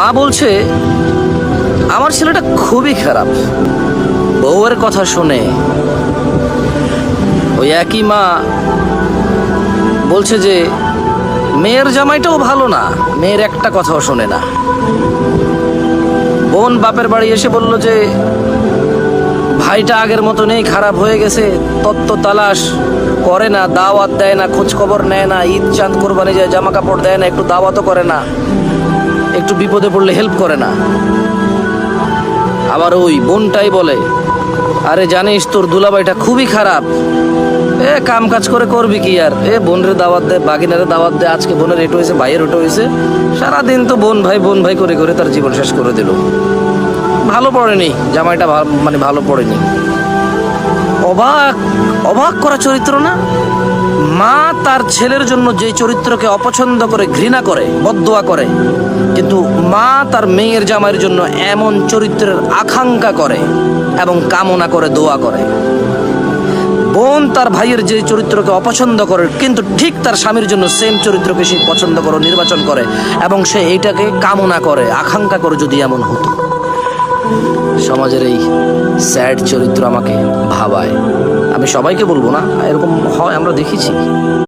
মা বলছে আমার ছেলেটা খুবই খারাপ। বউয়ের কথা শুনে ওই একই মা বলছে যে মেয়ের জামাইটাও ভালো না, মেয়ের একটা কথাও শোনে না। বোন বাপের বাড়ি এসে বলল যে ভাইটা আগের মতো নেই, খারাপ হয়ে গেছে, তত্ত্ব তালাশ করে না, দাওয়াত দেয় না, খোঁজ খবর নেয় না, ঈদ চাঁদ কোরবানি যায় জামা কাপড় দেয় না, একটু দাওয়াতও করে না, একটু বিপদে পড়লে হেল্প করে না। আবার ওই বোনটাই বলে আরে জানিস তোর দুলাভাইটা খুবই খারাপ, কাম কাজ করে করবি কি আর, বোনের দাওয়াত দে, বাগিনারে দাওয়াত দে, আজকে বোনের এটো হয়েছে, ভাইয়ের ওটো হয়েছে, সারাদিন তো বোন ভাই করে করে তার জীবন শেষ করে দিল। ভালো পড়েনি জামাইটা, মানে ভালো পড়েনি। অবাক অবাক করা চরিত্র না? মা তার ছেলের জন্য যে চরিত্রকে অপছন্দ করে, ঘৃণা করে, বদদোয়া করে, কিন্তু মা তার মেয়ের জামাইয়ের জন্য এমন চরিত্রের আকাঙ্ক্ষা করে এবং কামনা করে, দোয়া করে। বোন তার ভাইয়ের যে চরিত্রকে অপছন্দ করে, কিন্তু ঠিক তার স্বামীর জন্য সেম চরিত্রকে সে পছন্দ করে, নির্বাচন করে, এবং সে এইটাকে কামনা করে, আকাঙ্ক্ষা করে যদি এমন হতো। সমাজের এই স্যাড চরিত্র আমাকে ভাবায়। আমি সবাইকে বলবো না, এরকম হয়, আমরা দেখেছি।